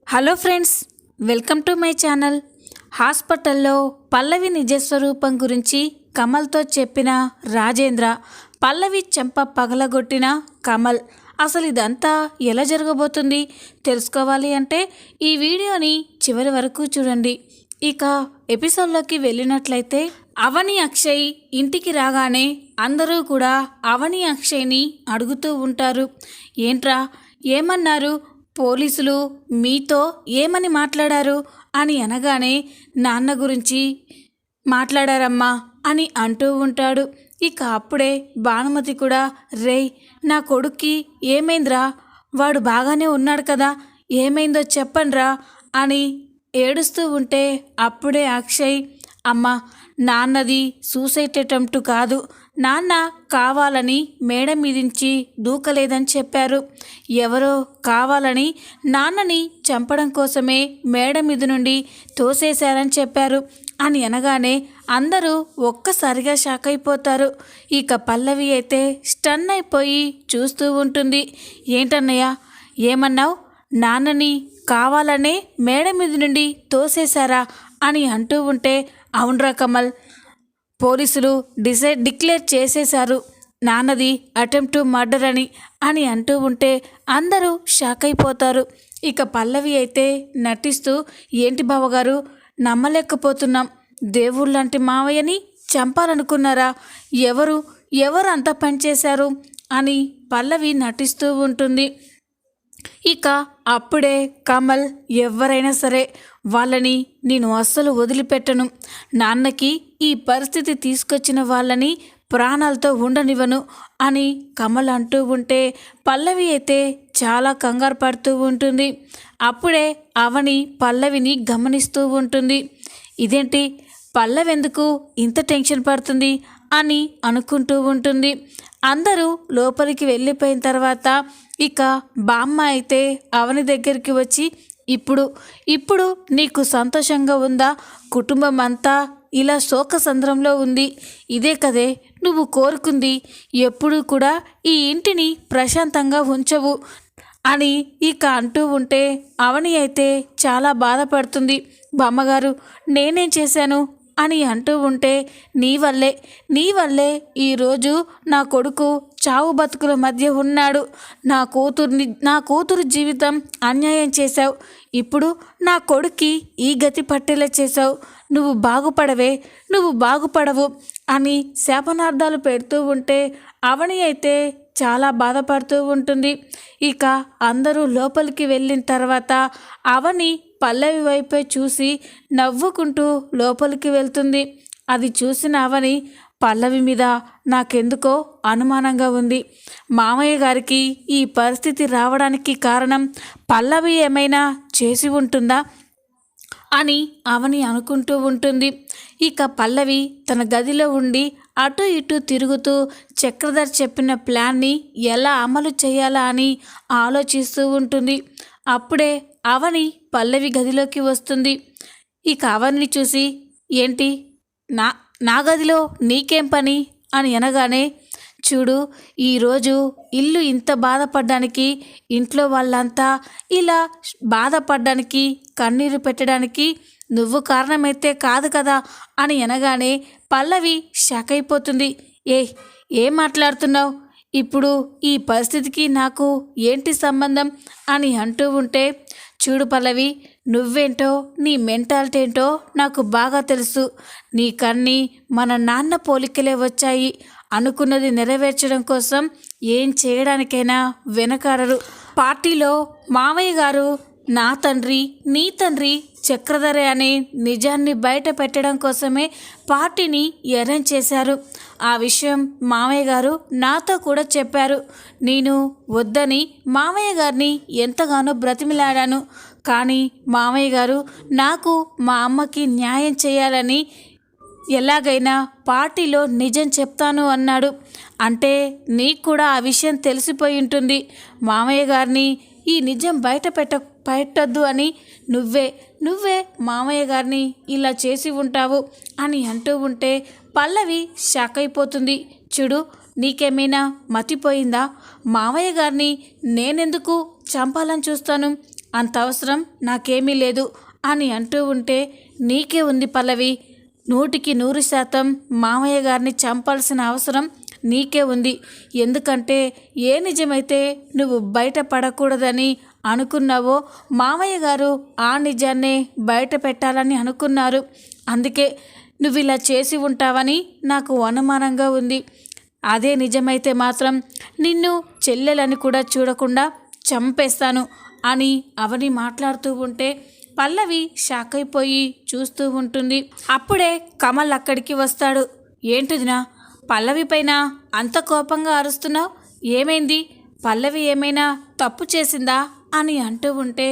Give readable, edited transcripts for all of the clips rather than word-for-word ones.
Hello friends, welcome to my channel. హాస్పిటల్లో పల్లవి నిజస్వరూపం గురించి కమల్తో చెప్పిన రాజేంద్ర, పల్లవి చెంప పగలగొట్టిన కమల్. అసలు ఇదంతా ఎలా జరగబోతుంది తెలుసుకోవాలి అంటే ఈ వీడియోని చివరి వరకు చూడండి. ఇక ఎపిసోడ్లోకి వెళ్ళినట్లయితే, అవని అక్షయ్ ఇంటికి రాగానే అందరూ కూడా అవని అక్షయ్ని అడుగుతూ ఉంటారు. ఏంట్రా, ఏమన్నారు పోలీసులు, మీతో ఏమని మాట్లాడారు అని అనగానే, నాన్న గురించి మాట్లాడారమ్మా అని అంటూ ఉంటాడు. ఇక అప్పుడే భానుమతి కూడా, రేయ్ నా కొడుక్కి ఏమైందిరా, వాడు బాగానే ఉన్నాడు కదా, ఏమైందో చెప్పండ్రా అని ఏడుస్తూ ఉంటే, అప్పుడే అక్షయ్, అమ్మ నాన్నది సూసైడ్ అటెంప్ట్ కాదు, నాన్న కావాలని మేడ మీదించి దూకలేదని చెప్పారు, ఎవరో కావాలని నాన్నని చంపడం కోసమే మేడ మీద నుండి తోసేశారని చెప్పారు అని అనగానే అందరూ ఒక్కసారిగా షాక్ అయిపోతారు. ఇక పల్లవి అయితే స్టన్ అయిపోయి చూస్తూ ఉంటుంది. ఏంటన్నయ్య, ఏమన్నావు, నాన్నని కావాలనే మేడ మీద నుండి తోసేశారా అని అంటూ ఉంటే, అవునరా కమల్, పోలీసులు డిక్లేర్ చేసేశారు నాన్నది అటెంప్ట్ టు మర్డర్ అని అంటూ ఉంటే అందరూ షాక్ అయిపోతారు. ఇక పల్లవి అయితే నటిస్తూ, ఏంటి బావగారు, నమ్మలేకపోతున్నాం, దేవుళ్ళంటి మావయ్యని చంపాలనుకున్నారా, ఎవరు అంత పనిచేశారు అని పల్లవి నటిస్తూ ఉంటుంది. ఇక అప్పుడే కమల్, ఎవరైనా సరే వాళ్ళని నేను అస్సలు వదిలిపెట్టను, నాన్నకి ఈ పరిస్థితి తీసుకొచ్చిన వాళ్ళని ప్రాణాలతో ఉండనివ్వను అని కమల్ అంటూ ఉంటే, పల్లవి అయితే చాలా కంగారు పడుతూ ఉంటుంది. అప్పుడే అవని పల్లవిని గమనిస్తూ ఉంటుంది. ఇదేంటి, పల్లవి ఎందుకు ఇంత టెన్షన్ పడుతుంది అని అనుకుంటూ ఉంటుంది. అందరూ లోపలికి వెళ్ళిపోయిన తర్వాత ఇక బామ్మ అయితే అవని దగ్గరికి వచ్చి, ఇప్పుడు నీకు సంతోషంగా ఉందా, కుటుంబం అంతా ఇలా శోకసంద్రంలో ఉంది, ఇదే కదే నువ్వు కోరుకుంది, ఎప్పుడూ కూడా ఈ ఇంటిని ప్రశాంతంగా ఉంచవు అని ఇక అంటూ ఉంటే, అవని అయితే చాలా బాధపడుతుంది. బామ్మగారు, నేనేం చేశాను అని అంటూ ఉంటే, నీ వల్లే ఈరోజు నా కొడుకు చావు బతుకుల మధ్య ఉన్నాడు, నా కూతురు జీవితం అన్యాయం చేశావు, ఇప్పుడు నా కొడుక్కి ఈ గతి పట్టేలా చేశావు, నువ్వు బాగుపడవు అని శాపనార్థాలు పెడుతూ ఉంటే, అవని అయితే చాలా బాధపడుతూ ఉంటుంది. ఇక అందరూ లోపలికి వెళ్ళిన తర్వాత అవని పల్లవి వైపే చూసి నవ్వుకుంటూ లోపలికి వెళ్తుంది. అది చూసిన అవని, పల్లవి మీద నాకెందుకో అనుమానంగా ఉంది, మామయ్య గారికి ఈ పరిస్థితి రావడానికి కారణం పల్లవి ఏమైనా చేసి ఉంటుందా అని అవని అనుకుంటూ ఉంటుంది. ఇక పల్లవి తన గదిలో ఉండి అటు ఇటు తిరుగుతూ చక్రధర్ చెప్పిన ప్లాన్ని ఎలా అమలు చేయాలా అని ఆలోచిస్తూ ఉంటుంది. అప్పుడే అవని పల్లవి గదిలోకి వస్తుంది. ఇక అవని చూసి, ఏంటి, నా గదిలో నీకేం పని అని అనగానే, చూడు, ఈరోజు ఇల్లు ఇంత బాధపడడానికి, ఇంట్లో వాళ్ళంతా ఇలా బాధపడడానికి, కన్నీరు పెట్టడానికి నువ్వు కారణమైతే కాదు కదా అని అనగానే పల్లవి షాక్ అయిపోతుంది. ఏం మాట్లాడుతున్నావు, ఇప్పుడు ఈ పరిస్థితికి నాకు ఏంటి సంబంధం అని అంటూ ఉంటే, చూడు పల్లవి, నువ్వేంటో నీ మెంటాలిటీ ఏంటో నాకు బాగా తెలుసు, నీకన్నీ మన నాన్న పోలికలే వచ్చాయి, అనుకున్నది నెరవేర్చడం కోసం ఏం చేయడానికైనా వెనకాడరు. పార్టీలో మావయ్య గారు నా తండ్రి నీ తండ్రి చక్రధరే అనే నిజాన్ని బయట పెట్టడం కోసమే పార్టీని అరేంజ్ చేశారు. ఆ విషయం మామయ్య గారు నాతో కూడా చెప్పారు. నేను వద్దని మామయ్య గారిని ఎంతగానో బ్రతిమిలాడాను, కానీ మామయ్య గారు నాకు మా అమ్మకి న్యాయం చేయాలని ఎలాగైనా పార్టీలో నిజం చెప్తాను అన్నాడు. అంటే నీకు కూడా ఆ విషయం తెలిసిపోయి ఉంటుంది, మామయ్య గారిని ఈ నిజం పెట్టొద్దు అని నువ్వే మామయ్య గారిని ఇలా చేసి ఉంటావు అని అంటూ ఉంటే పల్లవి షాక్ అయిపోతుంది. చూడు, నీకేమైనా మతిపోయిందా, మామయ్య గారిని నేనెందుకు చంపాలని చూస్తాను, అంత అవసరం నాకేమీ లేదు అని అంటూ ఉంటే, నీకే ఉంది పల్లవి, 100% మామయ్య గారిని చంపాల్సిన అవసరం నీకే ఉంది. ఎందుకంటే ఏ నిజమైతే నువ్వు బయట పడకూడదని అనుకున్నావో మామయ్య గారు ఆ నిజాన్నే బయట పెట్టాలని అనుకున్నారు. అందుకే నువ్వు ఇలా చేసి ఉంటావని నాకు అనుమానంగా ఉంది. అదే నిజమైతే మాత్రం నిన్ను చెల్లెలని కూడా చూడకుండా చంపేస్తాను అని అవని మాట్లాడుతూ ఉంటే పల్లవి షాక్ అయిపోయి చూస్తూ ఉంటుంది. అప్పుడే కమల్ అక్కడికి వస్తాడు. ఏంటిదినా పల్లవి పైన అంత కోపంగా అరుస్తున్నావు? ఏమైంది? పల్లవి ఏమైనా తప్పు చేసిందా అని అంటూ ఉంటే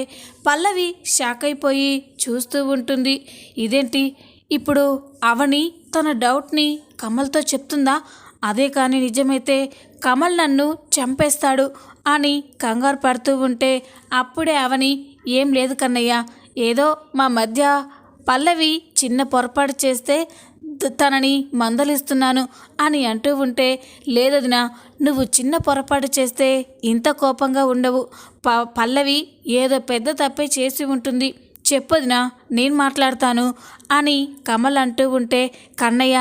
పల్లవి షాక్ అయిపోయి చూస్తూ ఉంటుంది. ఇదేంటి ఇప్పుడు అవని తన డౌట్ని కమల్తో చెప్తుందా? అదే కానీ నిజమైతే కమల్ నన్ను చంపేస్తాడు అని కంగారు పడుతూ ఉంటే అప్పుడే అవని, ఏం లేదు కన్నయ్య, ఏదో మా మధ్య పల్లవి చిన్న పొరపాటు చేస్తే తనని మందలిస్తున్నాను అని అంటూ ఉంటే, లేదదినా, నువ్వు చిన్న పొరపాటు చేస్తే ఇంత కోపంగా ఉండవు. పల్లవి ఏదో పెద్ద తప్పే చేసి ఉంటుంది, చెప్పొదినా, నేను మాట్లాడతాను అని కమల్ అంటూ ఉంటే, కన్నయ్య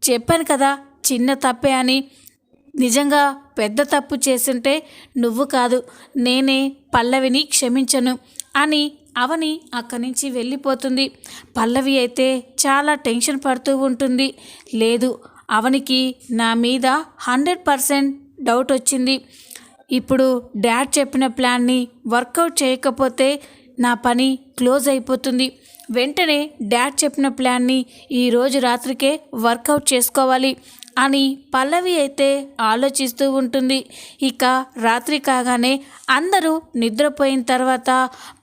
చెప్పాను కదా చిన్న తప్పే అని. నిజంగా పెద్ద తప్పు చేసుంటే నువ్వు కాదు నేనే పల్లవిని క్షమించను అని అవని అక్కడి నుంచి వెళ్ళిపోతుంది. పల్లవి అయితే చాలా టెన్షన్ పడుతూ ఉంటుంది. లేదు, అవనికి నా మీద 100% డౌట్ వచ్చింది. ఇప్పుడు డాడ్ చెప్పిన ప్లాన్ని వర్కౌట్ చేయకపోతే నా పని క్లోజ్ అయిపోతుంది. వెంటనే డాడ్ చెప్పిన ప్లాన్ని ఈరోజు రాత్రికే వర్కౌట్ చేసుకోవాలి అని పల్లవి అయితే ఆలోచిస్తూ ఉంటుంది. ఇక రాత్రి కాగానే అందరూ నిద్రపోయిన తర్వాత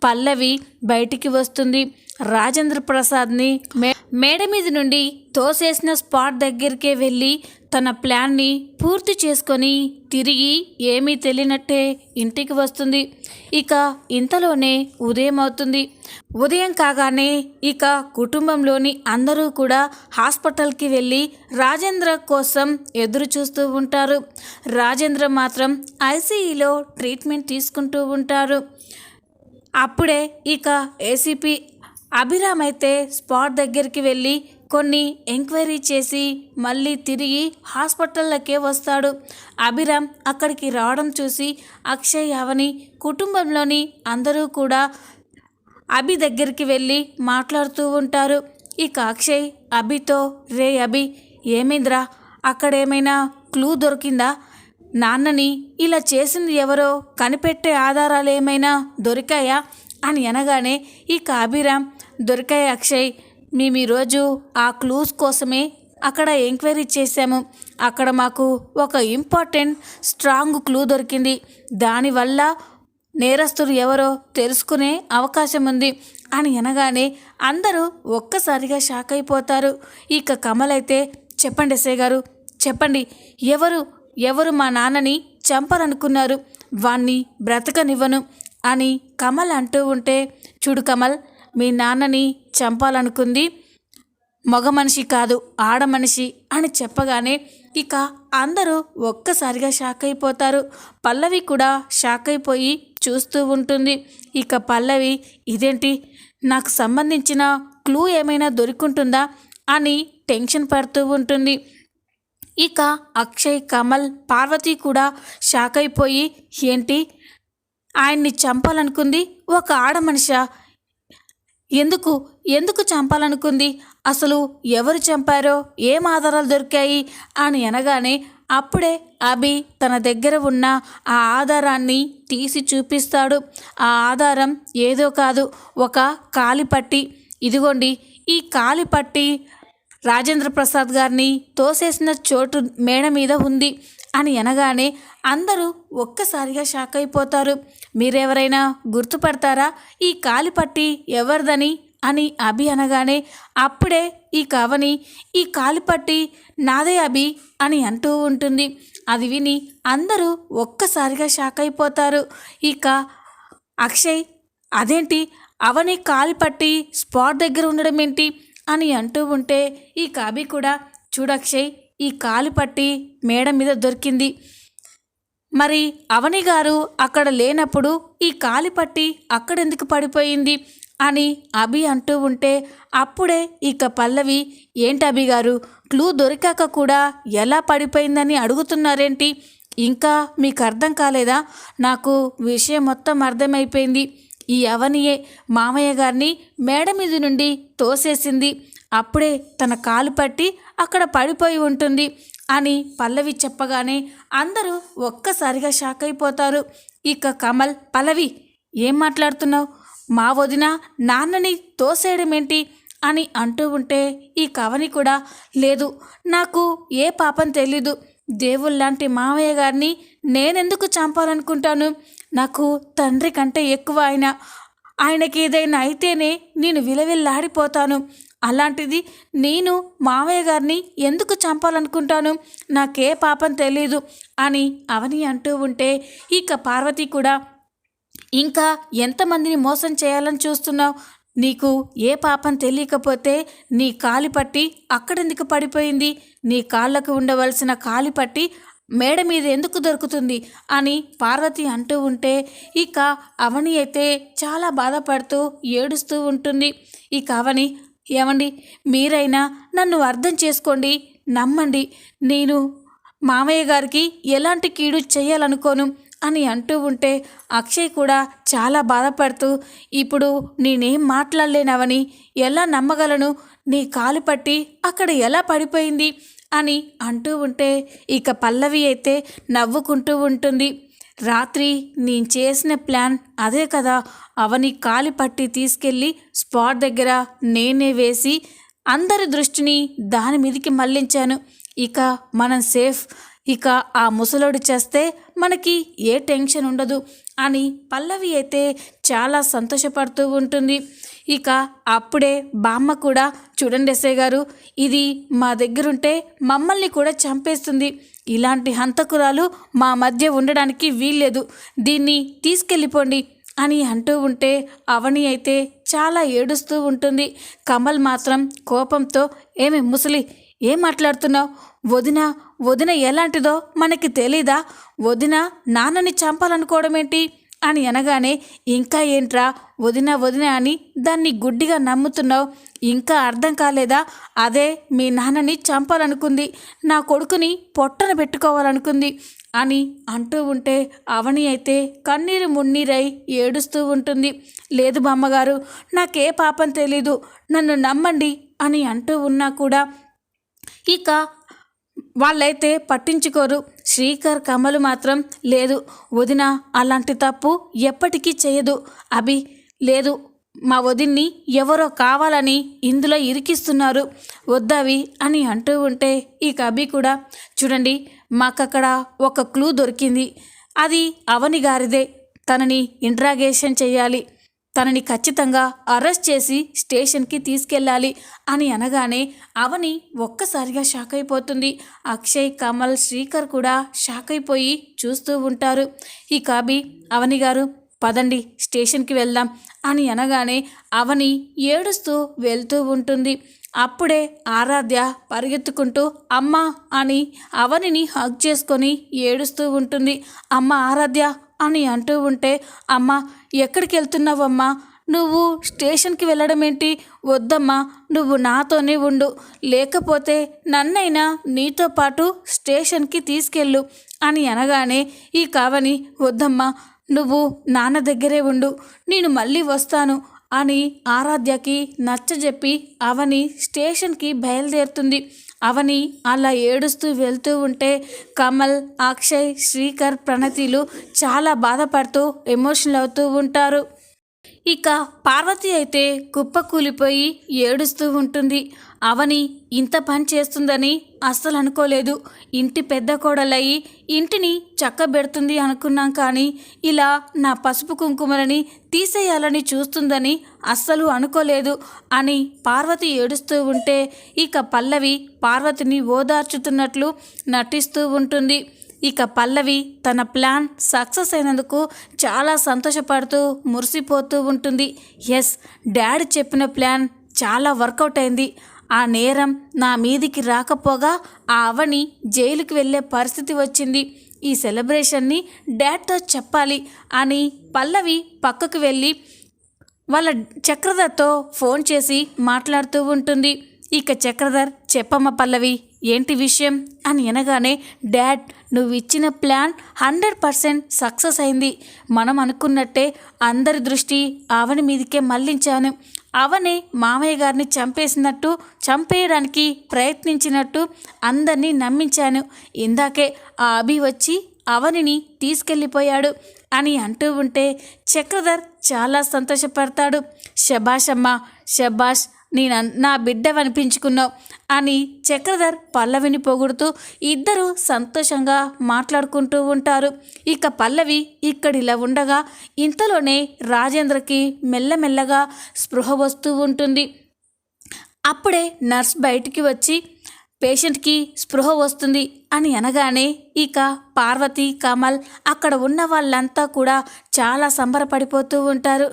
పల్లవి బయటికి వస్తుంది. రాజేంద్ర ప్రసాద్ని మేడ మీద నుండి తోసేసిన స్పాట్ దగ్గరికే వెళ్ళి తన ప్లాన్ని పూర్తి చేసుకొని తిరిగి ఏమీ తెలియనట్టే ఇంటికి వస్తుంది. ఇక ఇంతలోనే ఉదయం అవుతుంది. ఉదయం కాగానే ఇక కుటుంబంలోని అందరూ కూడా హాస్పిటల్కి వెళ్ళి రాజేంద్ర కోసం ఎదురు చూస్తూ ఉంటారు. రాజేంద్ర మాత్రం ఐసీయూలో ట్రీట్మెంట్ తీసుకుంటూ ఉంటారు. అప్పుడే ఇక ఏసీపీ అభిరామ్ అయితే స్పాట్ దగ్గరికి వెళ్ళి కొన్ని ఎంక్వైరీ చేసి మళ్ళీ తిరిగి హాస్పిటల్లోకే వస్తాడు. అభిరామ్ అక్కడికి రావడం చూసి అక్షయ్, అవని, కుటుంబంలోని అందరూ కూడా అభి దగ్గరికి వెళ్ళి మాట్లాడుతూ ఉంటారు. ఇక అక్షయ్ అభితో, రే అభి, ఏమైందిరా, అక్కడేమైనా క్లూ దొరికిందా? నాన్నని ఇలా చేసింది ఎవరో కనిపెట్టే ఆధారాలు ఏమైనా దొరికాయా అని అనగానే ఇక అభిరామ్, దొరికాయి అక్షయ్, మేము ఈరోజు ఆ క్లూస్ కోసమే అక్కడ ఎంక్వైరీ చేశాము. అక్కడ మాకు ఒక ఇంపార్టెంట్ స్ట్రాంగ్ క్లూ దొరికింది. దానివల్ల నేరస్తులు ఎవరో తెలుసుకునే అవకాశం ఉంది అని అనగానే అందరూ ఒక్కసారిగా షాక్ అయిపోతారు. ఇక కమల్ అయితే, చెప్పండి ఎస్ఐ గారు, చెప్పండి, ఎవరు మా నాన్నని చంపాలనుకున్నారు? వాణ్ణి బ్రతకనివ్వను అని కమల్ అంటూ ఉంటే, చూడు కమల్, మీ నాన్నని చంపాలనుకుంది మగ మనిషి కాదు, ఆడ మనిషి అని చెప్పగానే ఇక అందరూ ఒక్కసారిగా షాక్ అయిపోతారు. పల్లవి కూడా షాక్ అయిపోయి చూస్తూ ఉంటుంది. ఇక పల్లవి, ఇదేంటి, నాకు సంబంధించిన క్లూ ఏమైనా దొరికింటుందా అని టెన్షన్ పడుతూ ఉంటుంది. ఇక అక్షయ్, కమల్, పార్వతి కూడా షాక్ అయిపోయి, ఏంటి, ఆయన్ని చంపాలనుకుంది ఒక ఆడ మనిషా? ఎందుకు చంపాలనుకుంది? అసలు ఎవరు చంపారో, ఏం ఆధారాలు దొరికాయి అని అనగానే అప్పుడే అభి తన దగ్గర ఉన్న ఆ ఆధారాన్ని తీసి చూపిస్తాడు. ఆ ఆధారం ఏదో కాదు, ఒక కాలిపట్టి. ఇదిగోండి, ఈ కాలిపట్టి రాజేంద్ర ప్రసాద్ గారిని తోసేసిన చోటు మేడ మీద ఉంది అని అనగానే అందరూ ఒక్కసారిగా షాక్ అయిపోతారు. మీరెవరైనా గుర్తుపడతారా ఈ కాలిపట్టి ఎవరిదని అని అభి అనగానే అప్పుడే ఈ కవని, ఈ కాలిపట్టి నాదే అభి అని అంటూ ఉంటుంది. అది విని అందరూ ఒక్కసారిగా షాక్ అయిపోతారు. ఇక అక్షయ్, అదేంటి, అవని కాలిపట్టి స్పాట్ దగ్గర ఉండడం ఏంటి అని అంటూ ఉంటే ఈ అభి కూడా, చూడక్షయ్, ఈ కాలిపట్టి మేడ మీద దొరికింది. మరి అవని గారు అక్కడ లేనప్పుడు ఈ కాలిపట్టి అక్కడెందుకు పడిపోయింది అని అభి అంటూ ఉంటే అప్పుడే ఇక పల్లవి, ఏంటి అభి గారు, క్లూ దొరికాక కూడా ఎలా పడిపోయిందని అడుగుతున్నారేంటి? ఇంకా మీకు అర్థం కాలేదా? నాకు విషయం మొత్తం అర్థమైపోయింది. ఈ అవనియే మామయ్య గారిని మేడ మీద నుండి తోసేసింది. అప్పుడే తన కాలు పట్టి అక్కడ పడిపోయి ఉంటుంది అని పల్లవి చెప్పగానే అందరూ ఒక్కసారిగా షాక్ అయిపోతారు. ఇక కమల్, పల్లవి ఏం మాట్లాడుతున్నావు? మా వదిన నాన్నని తోసేయడం ఏంటి అని అంటూ ఉంటే ఈ కవని కూడా, లేదు, నాకు ఏ పాపం తెలీదు. దేవుళ్ళలాంటి మామయ్య గారిని నేనెందుకు చంపాలనుకుంటాను? నాకు తండ్రి కంటే ఎక్కువ ఆయనకి ఏదైనా అయితేనే నేను విలవిల్లాడిపోతాను. అలాంటిది నేను మామయ్య గారిని ఎందుకు చంపాలనుకుంటాను? నాకే పాపం తెలీదు అని అవని అంటూ ఉంటే ఇక పార్వతి కూడా, ఇంకా ఎంతమందిని మోసం చేయాలని చూస్తున్నావు? నీకు ఏ పాపం తెలియకపోతే నీ కాలి పట్టి అక్కడెందుకు పడిపోయింది? నీ కాళ్ళకు ఉండవలసిన కాలి పట్టి మేడ మీద ఎందుకు దొరుకుతుంది అని పార్వతి అంటూ ఉంటే ఇక అవని అయితే చాలా బాధపడుతూ ఏడుస్తూ ఉంటుంది. ఇక అవని, ఏమండి, మీరైనా నన్ను అర్థం చేసుకోండి, నమ్మండి. నేను మామయ్య గారికి ఎలాంటి కీడు చేయాలనుకోను అని అంటూ ఉంటే అక్షయ్ కూడా చాలా బాధపడుతూ, ఇప్పుడు నేనేం మాట్లాడలేనవని ఎలా నమ్మగలను? నీ కాలు పట్టి అక్కడ ఎలా పడిపోయింది అని అంటూ ఉంటే ఇక పల్లవి అయితే నవ్వుకుంటూ ఉంటుంది. రాత్రి నేను చేసిన ప్లాన్ అదే కదా, అవని కాలి పట్టి తీసుకెళ్ళి స్పాట్ దగ్గర నేనే వేసి అందరి దృష్టిని దాని మీదకి మళ్లించాను. ఇక మనం సేఫ్. ఇక ఆ ముసలోడు చేస్తే మనకి ఏ టెన్షన్ ఉండదు అని పల్లవి అయితే చాలా సంతోషపడుతూ ఉంటుంది. ఇక అప్పుడే బామ్మ కూడా, చూడండి ఎస్ఐ గారు, ఇది మా దగ్గరుంటే మమ్మల్ని కూడా చంపేస్తుంది. ఇలాంటి హంతకురాలు మా మధ్య ఉండడానికి వీల్లేదు. దీన్ని తీసుకెళ్ళిపోండి అని అంటూ ఉంటే అవని అయితే చాలా ఏడుస్తూ ఉంటుంది. కమల్ మాత్రం కోపంతో, ఏమి ముసలి, ఏం మాట్లాడుతున్నావు? వదిన ఎలాంటిదో మనకి తెలీదా? వదిన నాన్నని చంపాలనుకోవడం ఏంటి అని అనగానే, ఇంకా ఏంట్రా వదిన అని దాన్ని గుడ్డిగా నమ్ముతున్నావు? ఇంకా అర్థం కాలేదా? అదే మీ నాన్నని చంపాలనుకుంది, నా కొడుకుని పొట్టన పెట్టుకోవాలనుకుంది అని అంటూ ఉంటే అవని అయితే కన్నీరు మున్నీరై ఏడుస్తూ ఉంటుంది. లేదు బామ్మగారు, నాకే పాపం తెలీదు, నన్ను నమ్మండి అని అంటూ ఉన్నా కూడా ఇక వాళ్ళైతే పట్టించుకోరు. శ్రీకర్, కమలు మాత్రం, లేదు వదిన అలాంటి తప్పు ఎప్పటికీ చేయదు. అభి, లేదు, మా వదిన్ని ఎవరో కావాలని ఇందులో ఇరికిస్తున్నారు, వద్దవి అని అంటూ ఉంటే ఇక అభి కూడా, చూడండి, మాకక్కడ ఒక క్లూ దొరికింది. అది అవని గారిదే. తనని ఇంట్రాగేషన్ చేయాలి, తనని ఖచ్చితంగా అరెస్ట్ చేసి స్టేషన్కి తీసుకెళ్ళాలి అని అనగానే అవని ఒక్కసారిగా షాక్ అయిపోతుంది. అక్షయ్, కమల్, శ్రీకర్ కూడా షాక్ అయిపోయి చూస్తూ ఉంటారు. ఈ అభి, అవని గారు పదండి స్టేషన్కి వెళ్దాం అని అనగానే అవని ఏడుస్తూ వెళ్తూ ఉంటుంది. అప్పుడే ఆరాధ్య పరిగెత్తుకుంటూ అమ్మ అని అవనిని హగ్ చేసుకొని ఏడుస్తూ ఉంటుంది. అమ్మ ఆరాధ్య అని అంటూ ఉంటే, అమ్మ ఎక్కడికి వెళ్తున్నావమ్మా? నువ్వు స్టేషన్కి వెళ్ళడం ఏంటి? వద్దమ్మా, నువ్వు నాతోనే ఉండు, లేకపోతే నన్నైనా నీతో పాటు స్టేషన్కి తీసుకెళ్ళు అని అనగానే ఈ కావని, వద్దమ్మా, నువ్వు నాన్న దగ్గరే ఉండు, నేను మళ్ళీ వస్తాను అని ఆరాధ్యకి నచ్చజెప్పి అవని స్టేషన్కి బయలుదేరుతుంది. అవని అలా ఏడుస్తూ వెళ్తూ ఉంటే కమల్, అక్షయ్, శ్రీకర్, ప్రణతిలు చాలా బాధపడుతూ ఎమోషనల్ అవుతూ ఉంటారు. ఇక పార్వతి అయితే కుప్పకూలిపోయి ఏడుస్తూ ఉంటుంది. అవని ఇంత పని చేస్తుందని అస్సలు అనుకోలేదు. ఇంటి పెద్ద కోడలయ్యి ఇంటిని చక్కబెడుతుంది అనుకున్నాం, కానీ ఇలా నా పసుపు కుంకుమలని తీసేయాలని చూస్తుందని అస్సలు అనుకోలేదు అని పార్వతి ఏడుస్తూ ఉంటే ఇక పల్లవి పార్వతిని ఓదార్చుతున్నట్లు నటిస్తూ ఉంటుంది. ఇక పల్లవి తన ప్లాన్ సక్సెస్ అయినందుకు చాలా సంతోషపడుతూ మురిసిపోతూ ఉంటుంది. ఎస్, డాడీ చెప్పిన ప్లాన్ చాలా వర్కౌట్ అయింది. ఆ నేరం నా మీదికి రాకపోగా ఆ అవని జైలుకి వెళ్ళే పరిస్థితి వచ్చింది. ఈ సెలబ్రేషన్ని డాడ్తో చెప్పాలి అని పల్లవి పక్కకు వెళ్ళి వాళ్ళ చక్రధర్తో ఫోన్ చేసి మాట్లాడుతూ ఉంటుంది. ఇక చక్రధర్, చెప్పమ్మ పల్లవి, ఏంటి విషయం అని అనగానే, డాడ్, నువ్వు ఇచ్చిన ప్లాన్ 100% సక్సెస్ అయింది. మనం అనుకున్నట్టే అందరి దృష్టి అవని మీదకే మళ్లించాను. అవనే మామయ్య గారిని చంపేయడానికి ప్రయత్నించినట్టు అందరినీ నమ్మించాను. ఇందాకే ఆ అభి వచ్చి అవనిని తీసుకెళ్ళిపోయాడు అని అంటూ ఉంటే చక్రధర్ చాలా సంతోషపడతాడు. శబాష్ అమ్మా, శబాష్, నా బిడ్డవనిపించుకున్నావు అని చక్రధర్ పల్లవిని పొగుడుతూ ఇద్దరు సంతోషంగా మాట్లాడుకుంటూ ఉంటారు. ఇక పల్లవి ఇక్కడిలా ఉండగా ఇంతలోనే రాజేంద్రకి మెల్లమెల్లగా స్పృహ వస్తూ ఉంటుంది. అప్పుడే నర్స్ బయటికి వచ్చి పేషెంట్కి స్పృహ వస్తుంది అని అనగానే ఇక పార్వతి, కమల్, అక్కడ ఉన్న వాళ్ళంతా కూడా చాలా సంబరపడిపోతూ ఉంటారు.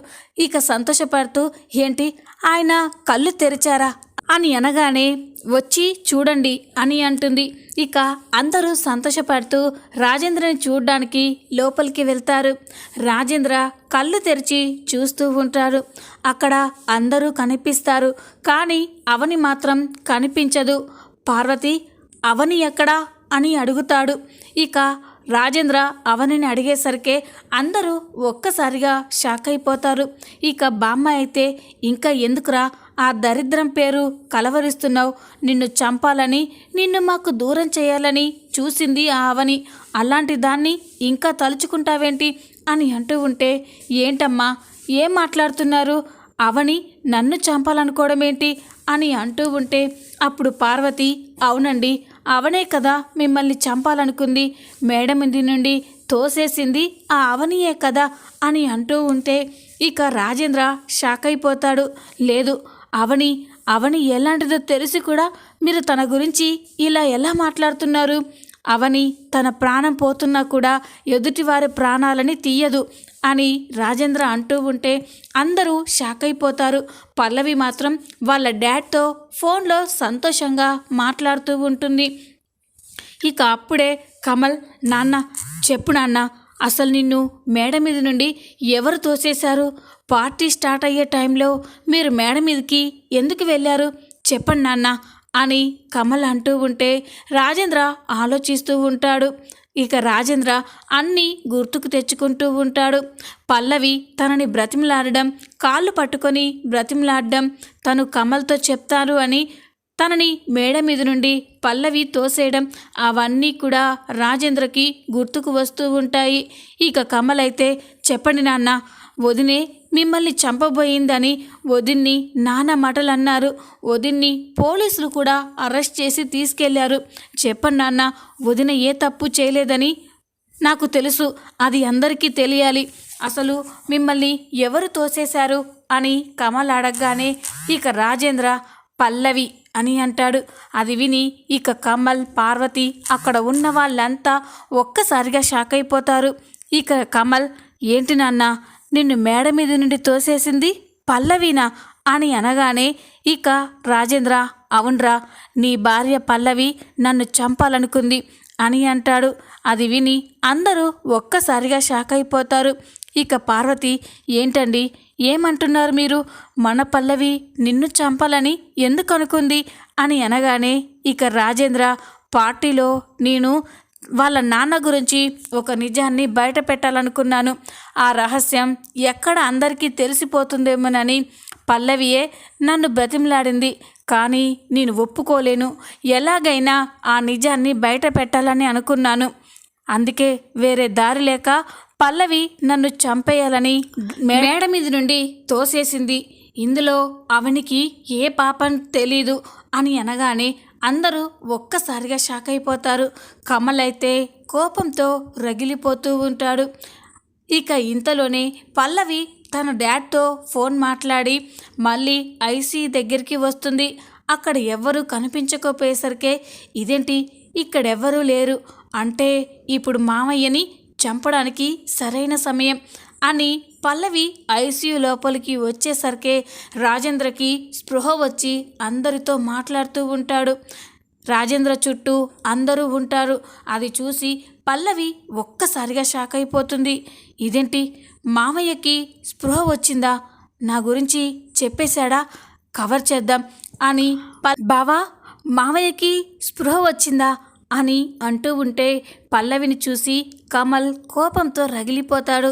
ఇక సంతోషపడుతూ, ఏంటి ఆయన కళ్ళు తెరిచారా అని అనగానే, వచ్చి చూడండి అని అంటుంది. ఇక అందరూ సంతోషపడుతూ రాజేంద్రని చూడ్డానికి లోపలికి వెళ్తారు. రాజేంద్ర కళ్ళు తెరిచి చూస్తూ ఉంటారు. అక్కడ అందరూ కనిపిస్తారు, కానీ అవని మాత్రం కనిపించదు. పార్వతి, అవని ఎక్కడా అని అడుగుతాడు. ఇక రాజేంద్ర అవనిని అడిగేసరికే అందరూ ఒక్కసారిగా షాక్ అయిపోతారు. ఇక బామ్మ అయితే, ఇంకా ఎందుకురా ఆ దరిద్రం పేరు కలవరిస్తున్నావు? నిన్ను చంపాలని, నిన్ను మాకు దూరం చేయాలని చూసింది ఆ అవని. అలాంటి దాన్ని ఇంకా తలుచుకుంటావేంటి అని అంటూ ఉంటే, ఏంటమ్మా ఏం మాట్లాడుతున్నారు? అవని నన్ను చంపాలనుకోవడం ఏంటి అని అంటూ ఉంటే అప్పుడు పార్వతి, అవునండి, అవనే కదా మిమ్మల్ని చంపాలనుకుంది. మేడ మీద నుండి తోసేసింది ఆ అవనియే కదా అని అంటూ ఉంటే ఇక రాజేంద్ర షాక్ అయిపోతాడు. లేదు, అవని ఎలాంటిదో తెలిసి కూడా మీరు తన గురించి ఇలా ఎలా మాట్లాడుతున్నారు? అవని తన ప్రాణం పోతున్నా కూడా ఎదుటివారి ప్రాణాలని తీయదు అని రాజేంద్ర అంటూ ఉంటే అందరూ షాక్ అయిపోతారు. పల్లవి మాత్రం వాళ్ళ డాడ్తో ఫోన్లో సంతోషంగా మాట్లాడుతూ ఉంటుంది. ఇక అప్పుడే కమల్, నాన్న చెప్పు నాన్న, అసలు నిన్ను మేడ మీద నుండి ఎవరు తోసేశారు? పార్టీ స్టార్ట్ అయ్యే టైంలో మీరు మేడ మీదకి ఎందుకు వెళ్ళారు? చెప్పండి నాన్న అని కమల్ అంటూ ఉంటే రాజేంద్ర ఆలోచిస్తూ ఉంటాడు. ఇక రాజేంద్ర అన్నీ గుర్తుకు తెచ్చుకుంటూ ఉంటాడు. పల్లవి తనని బ్రతిమలాడడం, కాళ్ళు పట్టుకొని బ్రతిమలాడడం, తను కమల్తో చెప్తారు అని తనని మేడ మీద నుండి పల్లవి తోసేయడం, అవన్నీ కూడా రాజేంద్రకి గుర్తుకు వస్తూ ఉంటాయి. ఇక కమల్ అయితే, చెప్పండి నాన్న, వదినే మిమ్మల్ని చంపబోయిందని వదిన్ని నానా మాటలు అన్నారు. వదిన్ని పోలీసులు కూడా అరెస్ట్ చేసి తీసుకెళ్లారు. చెప్పండి నాన్న, వదిన ఏ తప్పు చేయలేదని నాకు తెలుసు. అది అందరికీ తెలియాలి. అసలు మిమ్మల్ని ఎవరు తోసేశారు అని కమల్ అడగగానే ఇక రాజేంద్ర పల్లవి అని అంటాడు. అది విని ఇక కమల్, పార్వతి, అక్కడ ఉన్న వాళ్ళంతా ఒక్కసారిగా షాక్ అయిపోతారు. ఇక కమల్, ఏంటి నాన్న, నిన్ను మేడ మీద నుండి తోసేసింది పల్లవినా అని అనగానే ఇక రాజేంద్ర, అవునరా, నీ భార్య పల్లవి నన్ను చంపాలనుకుంది అని అంటాడు. అది విని అందరూ ఒక్కసారిగా షాక్ అయిపోతారు. ఇక పార్వతి, ఏంటండి ఏమంటున్నారు మీరు? మన పల్లవి నిన్ను చంపాలని ఎందుకు అనుకుంది అని అనగానే ఇక రాజేంద్ర, పార్టీలో నేను వాళ్ళ నాన్న గురించి ఒక నిజాన్ని బయట పెట్టాలనుకున్నాను. ఆ రహస్యం ఎక్కడ అందరికీ తెలిసిపోతుందేమోనని పల్లవియే నన్ను బ్రతిమలాడింది. కానీ నేను ఒప్పుకోలేను. ఎలాగైనా ఆ నిజాన్ని బయట పెట్టాలని అనుకున్నాను. అందుకే వేరే దారి లేక పల్లవి నన్ను చంపేయాలని మేడ మీద నుండి తోసేసింది. ఇందులో అవనికి ఏ పాపం తెలీదు అని అనగానే అందరూ ఒక్కసారిగా షాక్ అయిపోతారు. కమల్ అయితే కోపంతో రగిలిపోతూ ఉంటాడు. ఇక ఇంతలోనే పల్లవి తన డాడ్తో ఫోన్ మాట్లాడి మళ్ళీ ఐసీ దగ్గరికి వస్తుంది. అక్కడ ఎవ్వరూ కనిపించకపోయేసరికే, ఇదేంటి ఇక్కడెవ్వరూ లేరు అంటే ఇప్పుడు మామయ్యని చంపడానికి సరైన సమయం అని పల్లవి ఐసీయూ లోపలికి వచ్చేసరికే రాజేంద్రకి స్పృహ వచ్చి అందరితో మాట్లాడుతూ ఉంటాడు. రాజేంద్ర చుట్టూ అందరూ ఉంటారు. అది చూసి పల్లవి ఒక్కసారిగా షాక్ అయిపోతుంది. ఇదేంటి, మామయ్యకి స్పృహ వచ్చిందా, నా గురించి చెప్పేశాడా, కవర్ చేద్దాం అని బావా మామయ్యకి స్పృహ వచ్చిందా అని అంటూ ఉంటే పల్లవిని చూసి కమల్ కోపంతో రగిలిపోతాడు.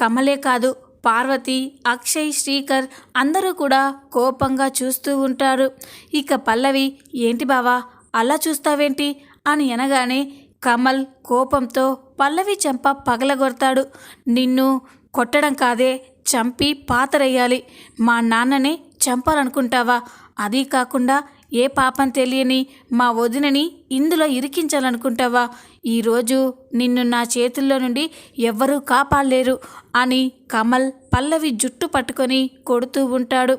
కమలే కాదు, పార్వతి, అక్షయ్, శ్రీకర్ అందరూ కూడా కోపంగా చూస్తూ ఉంటారు. ఇక పల్లవి, ఏంటి బావా అలా చూస్తావేంటి అని అనగానే కమల్ కోపంతో పల్లవి చెంప పగలగొడతాడు. నిన్ను కొట్టడం కాదే, చంపి పాతరేయాలి. మా నాన్ననే చంపాలనుకుంటావా? అదీ కాకుండా ఏ పాపం తెలియని మా వదినని ఇందులో ఇరికించాలనుకుంటావా? ఈరోజు నిన్ను నా చేతుల్లో నుండి ఎవ్వరూ కాపాడలేరు అని కమల్ పల్లవి జుట్టు పట్టుకొని కొడుతూ ఉంటాడు.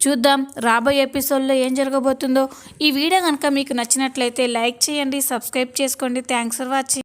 చూద్దాం రాబోయే ఎపిసోడ్లో ఏం జరగబోతుందో. ఈ వీడియో కనుక మీకు నచ్చినట్లయితే లైక్ చేయండి, సబ్స్క్రైబ్ చేసుకోండి. Thanks for watching.